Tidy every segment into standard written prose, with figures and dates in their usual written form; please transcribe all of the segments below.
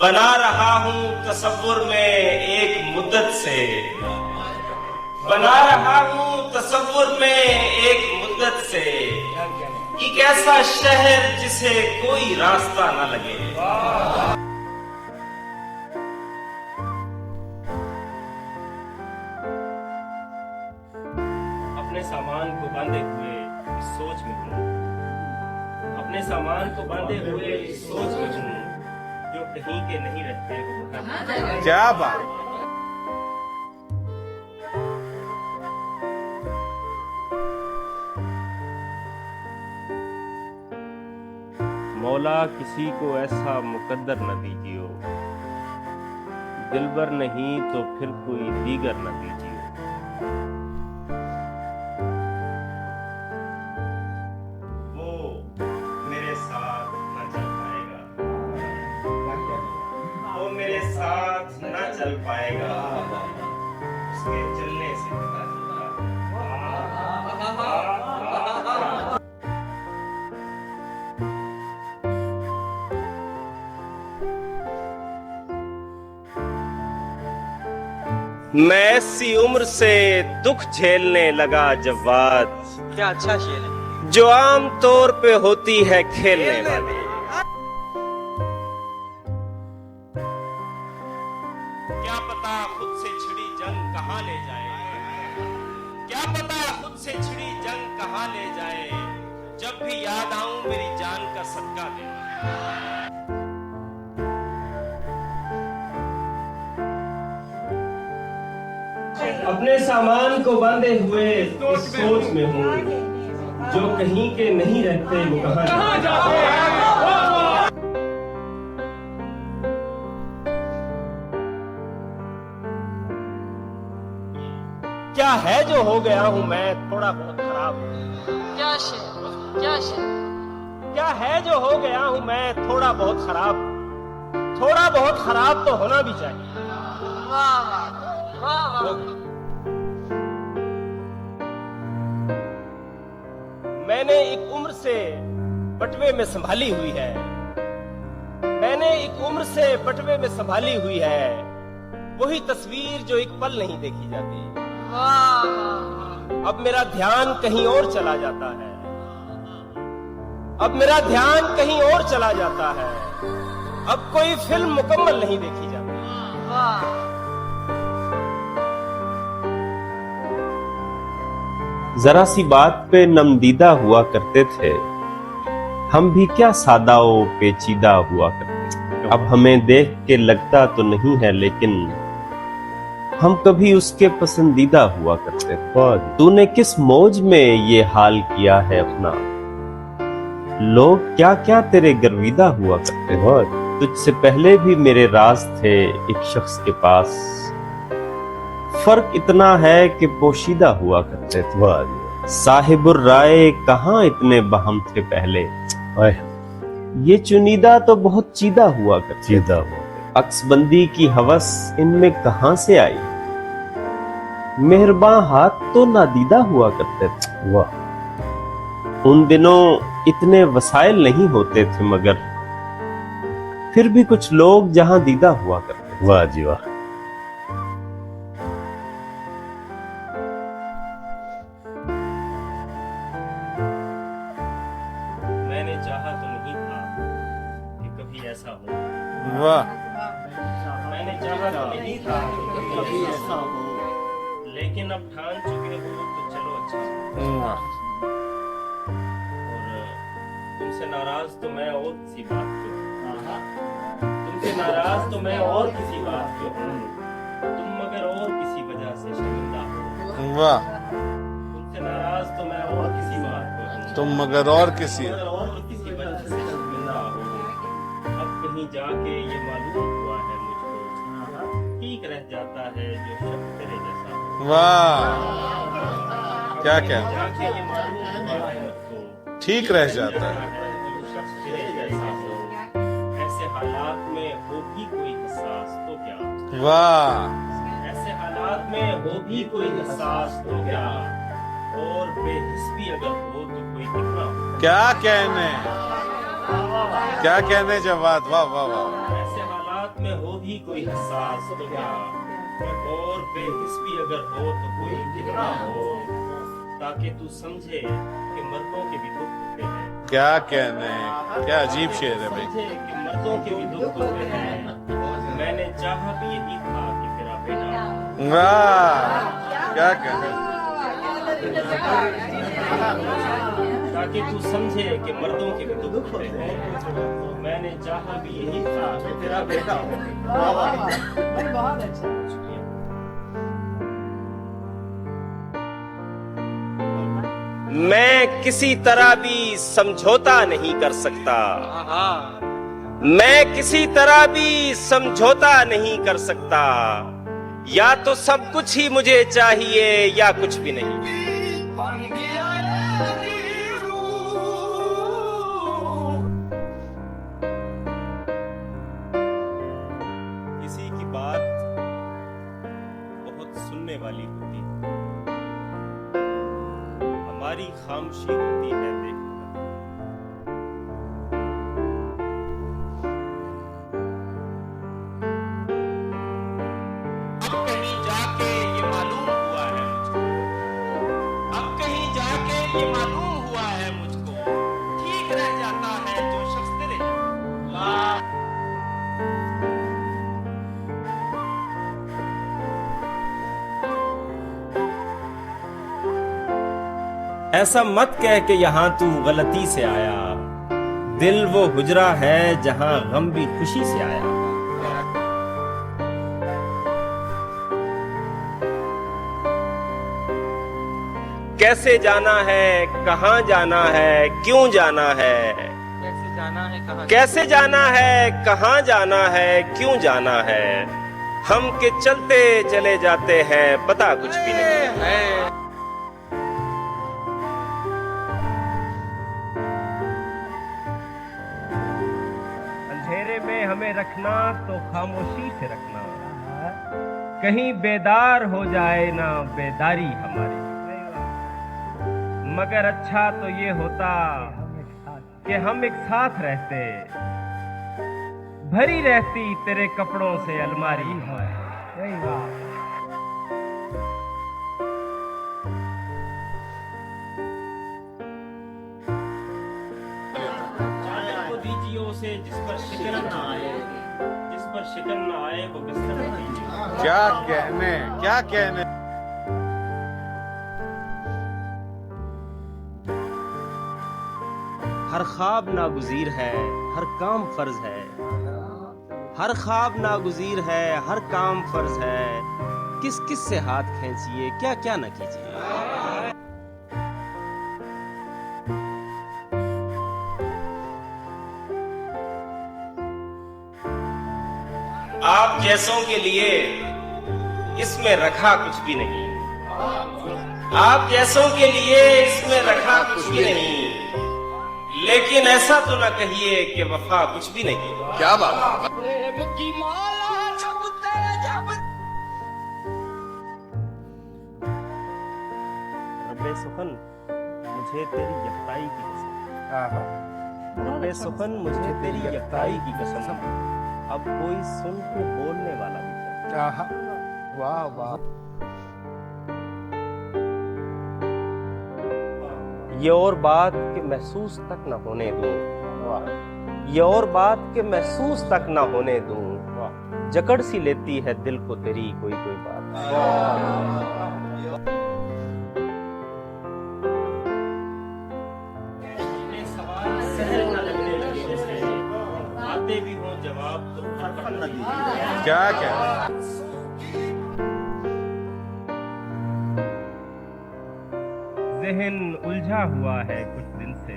बना रहा हूँ तसव्वुर में एक मुद्दत से, बना रहा हूँ तसव्वुर में एक मुद्दत से, एक ऐसा शहर जिसे कोई रास्ता न लगे। अपने सामान को बांधे हुए इस सोच में हूँ, अपने सामान को बांधे हुए इस सोच में हूँ, जो कहीं के नहीं रहते वो। क्या बात। मौला किसी को ऐसा मुकद्दर न दीजियो, दिलबर नहीं तो फिर कोई दीगर न दीजियो। वो मेरे साथ न चल पाएगा, वो मेरे साथ न चल पाएगा, उसके चलने से पता चलता। मैं ऐसी उम्र से दुख झेलने लगा जवाद, क्या अच्छा शेर है। जो आम तौर पे होती है खेलने वाली। क्या पता खुद से छिड़ी जंग कहाँ ले जाए, क्या पता खुद से छिड़ी जंग कहाँ ले जाए, जब भी याद आऊं मेरी जान का सदका दे। अपने सामान को बांधे हुए इस सोच में हूँ, जो कहीं के नहीं रहते वो कहाँ जाते। क्या है जो हो गया हूँ मैं थोड़ा बहुत खराब। क्या शेर, क्या शेर। क्या है जो हो गया हूँ मैं थोड़ा बहुत खराब, थोड़ा बहुत खराब तो होना भी चाहिए। वाह वाह वाह वाह। मैंने एक उम्र से बटवे में संभाली हुई है, मैंने एक उम्र से बटवे में संभाली हुई है, वही तस्वीर जो एक पल नहीं देखी जाती। वाह वाह। अब मेरा ध्यान कहीं और चला जाता है, अब मेरा ध्यान कहीं और चला जाता है, अब कोई फिल्म मुकम्मल नहीं देखी जाती। वाह। जरा सी बात पे नमदीदा हुआ करते थे, हम भी क्या सादा व पेचीदा हुआ करते थे। अब हमें देख के लगता तो नहीं है, लेकिन हम कभी उसके पसंदीदा हुआ करते थे। तूने किस मौज में ये हाल किया है अपना, लोग क्या क्या तेरे गर्विदा हुआ करते थे। तुझसे पहले भी मेरे राज थे एक शख्स के पास, फर्क इतना है कि पोशीदा हुआ करते थे। साहिबुर राय कहाँ इतने बहम थे पहले, ये चुनीदा तो बहुत चीदा हुआ करते थे। अक्सबंदी की हवस इनमें कहाँ से आई, मेहरबान हाथ तो नादीदा हुआ करते थे। वाह। उन दिनों इतने वसाइल नहीं होते थे, मगर फिर भी कुछ लोग जहां दीदा हुआ करते। वाह जी वाह। मैंने चाहा तो नहीं था कि कभी ऐसा हो। वाह। मैंने चाहा तो नहीं था कि कभी ऐसा हो, लेकिन अब ठान चुके हो तो चलो अच्छा हो। वाह। और तुमसे नाराज तो मैं और किसी बात पे हूँ, तुमसे नाराज तो मैं और किसी बात पे हूँ, तुम मगर और किसी वजह से शर्मिंदा हो। वाह। तुमसे नाराज तो मैं और किसी बात पे हूँ, तुम मगर और किसी वजह से शर्मिंदा हो। अब कहीं जाके ये मालूम हुआ है मुझको, ठीक रह जाता है जो शख्स तेरे जैसा हो। वाह। क्या क्या जाके ये मालूम हुआ है मुझको, ठीक रह जाता है। जो शख्स तेरे जैसा हो। ऐसे हालात में हो भी कोई एहसास तो क्या, वाह। ऐसे हालात में हो भी कोई एहसास तो क्या, और बेहिस भी अगर हो तो कोई कितना हो। क्या कहने जवाब। वाह वाह वाह। ऐसे हालात में हो भी कोई हसास तो क्या, और बेहिस भी अगर हो तो कोई कितना हो, ताकि तू समझे कि मर्दों के भी दुख होते हैं। क्या कहने, क्या अजीब शेर है भाई। समझे कि मर्दों के भी दुख होते हैं। मैंने चाहा भी यही था कि तेरा बेटा, वाह, क्या कहने। ताकि तू समझे कि मर्दों के भी दुख होते हैं। मैंने चाहा भी यही था कि तेरा बेटा हो। बहुत अच्छा। मैं किसी तरह भी समझौता नहीं कर सकता, मैं किसी तरह भी समझौता नहीं कर सकता। या तो सब कुछ ही मुझे चाहिए या कुछ भी नहीं। किसी की बात बहुत सुनने वाली होती है, हमारी खामोशी होती है देखने। अब कहीं जाके ये मालूम हुआ है मुझको, अब कहीं जाके ये मालूम हुआ है मुझको, ठीक रह जाता है जो शख्स तेरे। ऐसा मत कह के यहां तू गलती से आया, दिल वो हुजरा है जहां गम भी खुशी से आया। कैसे जाना है, कहां जाना है, क्यों जाना है, कैसे जाना है कहाँ? कैसे जाना है, कहां जाना है, क्यों जाना है। हम के चलते चले जाते हैं, पता कुछ भी नहीं है। अंधेरे में हमें रखना तो खामोशी से रखना, कहीं बेदार हो जाए ना बेदारी हमारी। मगर अच्छा तो ये होता कि हम एक साथ रहते, भरी रहती तेरे कपड़ों से अलमारी हमारी। चादर को दीजिए उसे जिस पर शिकन ना आए, जिस पर शिकन ना आए वो बिस्तर न दीजिए। क्या कहने, क्या कहने। हर ख्वाब नागुजीर है, हर काम फर्ज है, हर ख्वाब नागुजीर है, हर काम फर्ज है। किस किस से हाथ खींचिए, क्या क्या न कीजिए। आप जैसों के लिए इसमें रखा कुछ भी नहीं, आप जैसों के लिए इसमें रखा कुछ भी नहीं। लेकिन ऐसा तो ना कहिए कि वफा कुछ भी नहीं। क्या बात। रब्बे सुखन मुझे तेरी यकताई की कसम, रब्बे सुखन मुझे तेरी यकताई की कसम। अब कोई सुन के बोलने वाला भी नहीं। वाह वाह। ये और बात के महसूस तक न होने दूं, ये और बात के महसूस तक न होने दूं। जकड़ सी लेती है दिल को तेरी कोई कोई बात। अपने सवाल सहल न लगने लगे उसे, आते भी हो जवाब तो फटफट न दीजिए। क्या कहने। ज़हन उलझा हुआ है कुछ दिन से,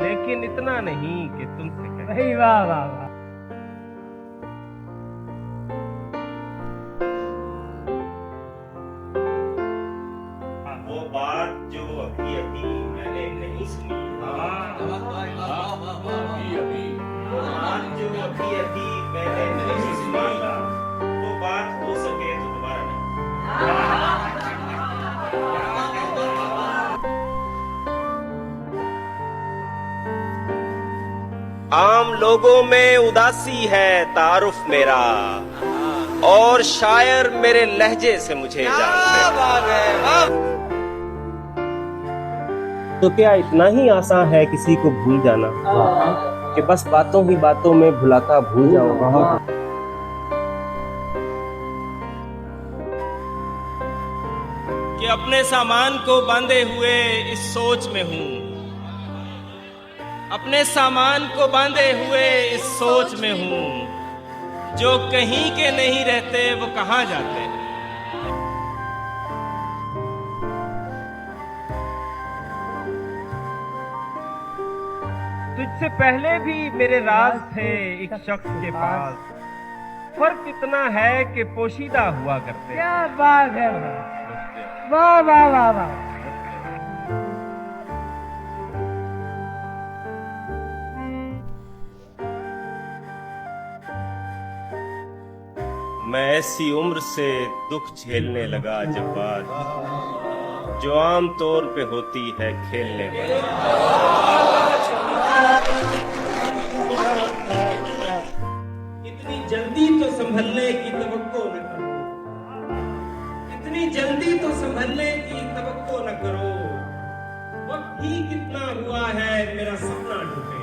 लेकिन इतना नहीं कि तुमसे कहे। वाह वाह वाह। वो बात जो अभी अभी मैंने नहीं सुनी, वो बात जो अभी अभी मैंने नहीं सुनी, वो बात हो सके तो दोबारा नहीं। आम लोगों में उदासी है तारुफ मेरा, और शायर मेरे लहजे से मुझे जानते हैं। तो क्या इतना ही आसान है किसी को भूल जाना, कि बस बातों ही बातों में भुलाता भूल जाऊंगा। कि अपने सामान को बांधे हुए इस सोच में हूं, अपने सामान को बांधे हुए इस सोच में हूं, जो कहीं के नहीं रहते वो कहां जाते हैं। तुझसे पहले भी मेरे राज थे एक शख्स के पास, फर्क इतना है कि पोशीदा हुआ करते। क्या बात है, वाह वाह वाह वाह। मैं ऐसी उम्र से दुख झेलने लगा जब बात जो आम तौर पे होती है खेलने वाली। इतनी जल्दी तो संभलने की तवक्को न करो, इतनी जल्दी तो संभलने की तवक्को न करो, वक्त ही कितना हुआ है मेरा सपना टूटे।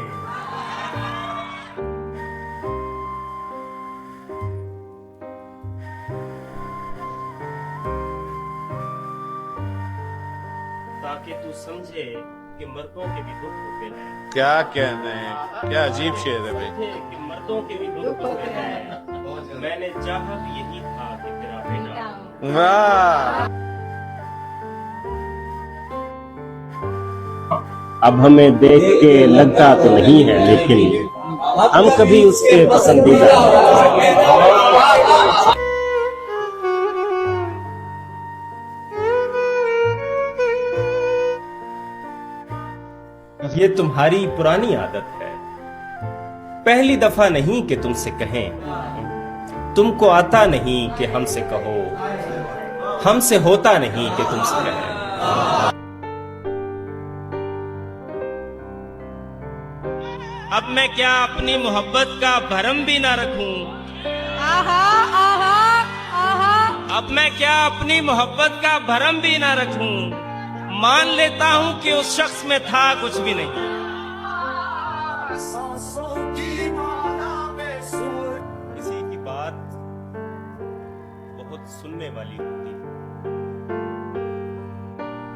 ताकि तू समझे कि मर्दों के भी दुख होते हैं। क्या कहने हैं, क्या अजीब शेर है भाई। कि मर्दों के भी दुख होते हैं, मैंने चाहा भी यही था कि तेरा बेटा। वाह। अब हमें देख के लगता तो नहीं है, लेकिन हम कभी उसके पसंदीदा। ये तुम्हारी पुरानी आदत है, पहली दफा नहीं कि तुमसे कहें, तुमको आता नहीं कि हमसे कहो, हमसे होता नहीं कि तुमसे कहें। अब मैं क्या अपनी मोहब्बत का भरम भी ना रखूं, अब मैं क्या अपनी मोहब्बत का भरम भी ना रखूं, मान लेता हूं कि उस शख्स में था कुछ भी नहीं। किसी की बात बहुत सुनने वाली होती है,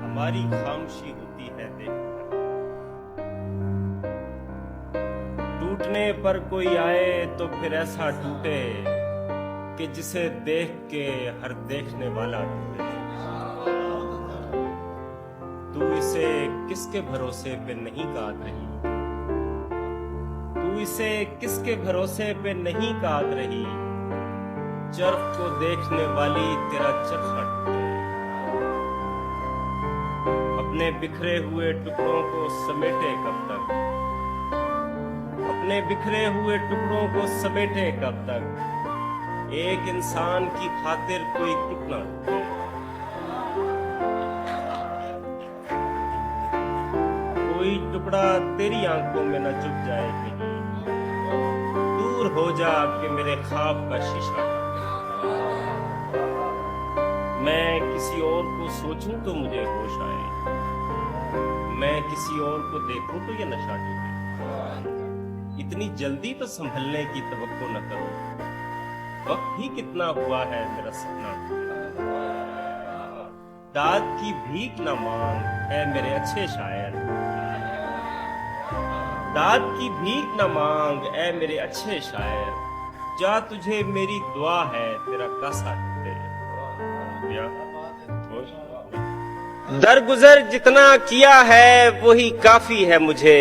हमारी खामोशी होती है देखकर। टूटने पर कोई आए तो फिर ऐसा टूटे कि जिसे देख के हर देखने वाला टूटे। तू इसे किसके भरोसे पे नहीं काट रही, तू इसे किसके भरोसे पे नहीं काट रही, चरख को देखने वाली तेरा चरखा टूटे। अपने बिखरे हुए टुकड़ों को समेटे कब तक, अपने बिखरे हुए टुकड़ों को समेटे कब तक, एक इंसान की खातिर कोई टुकड़ा टूटे। कोई टुकड़ा तेरी आंखों में न चुभ जाए कहीं, दूर हो जा कि मेरे ख्वाब का शीशा टूटे। मैं किसी और को सोचूं तो मुझे होश आए, मैं किसी और को देखूं तो ये नशा टूटे। इतनी जल्दी तो संभलने की तवक्को न करो, वक्त ही कितना हुआ है मेरा सपना टूटे। दाद की भीख न मांग है मेरे अच्छे शायर, दाद की भीख न मांग ऐ मेरे अच्छे शायर, जा तुझे मेरी दुआ है तेरा कासा टूटे। दरगुजर जितना किया है वही काफी है मुझे,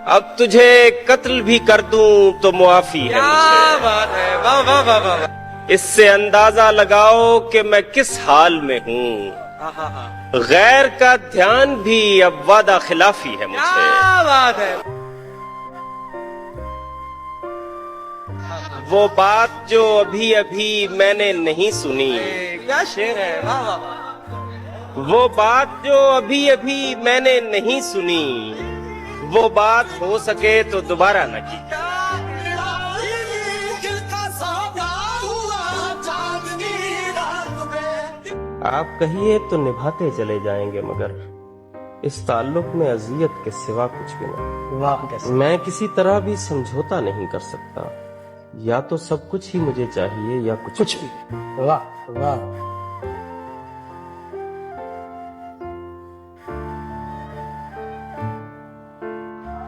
अब तुझे कत्ल भी कर दूं तो मुआफी है मुझे। बात है, वाह वाह वाह वाह। इससे अंदाजा लगाओ कि मैं किस हाल में हूँ, गैर का ध्यान भी अब वादा खिलाफी है मुझे। क्या बात है। वो बात जो अभी अभी मैंने नहीं सुनी, क्या शेर है, वाह वाह वाह। वो बात जो अभी अभी मैंने नहीं सुनी, वो बात हो सके तो दोबारा न की। आप कहिए तो निभाते चले जाएंगे, मगर इस ताल्लुक में अजियत के सिवा कुछ भी नहीं। वाह कैसे मैं किसी तरह भी समझौता नहीं कर सकता। या तो सब कुछ ही मुझे चाहिए या कुछ भी। वाह वाह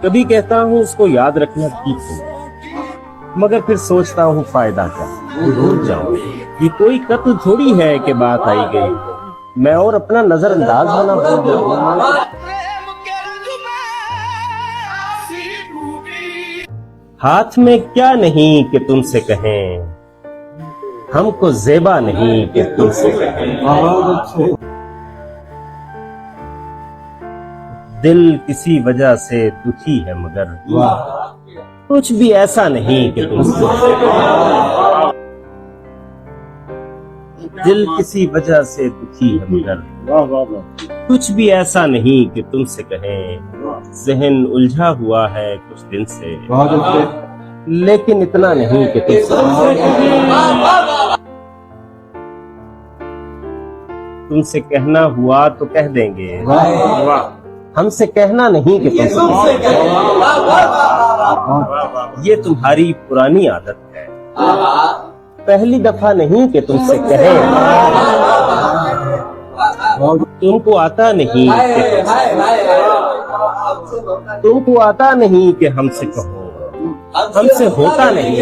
कभी कहता हूँ उसको याद रखना ठीक है, मगर फिर सोचता हूँ फायदा क्या, भूल जाऊं। ये कोई कत्ल थोड़ी है कि बात आई गई, मैं और अपना नजरअंदाज होना भूल जाऊं। हाथ में क्या नहीं कि तुमसे कहें, हमको जेबा नहीं कि तुमसे कहें। दिल किसी वजह से दुखी है, मगर कुछ भी ऐसा नहीं कि तुमसे कहें। दिल किसी वजह से दुखी है, मगर कुछ भी ऐसा नहीं कि तुमसे कहें। जहन उलझा हुआ है कुछ दिन से, लेकिन इतना नहीं कि तुमसे कहना हुआ तो कह देंगे, हमसे कहना नहीं कि तुमसे ये तुम्हारी पुरानी आदत है, पहली दफा नहीं कि तुमसे कहें। तुमको आता नहीं कि तुमको आता नहीं कि हमसे कहो, हमसे होता नहीं।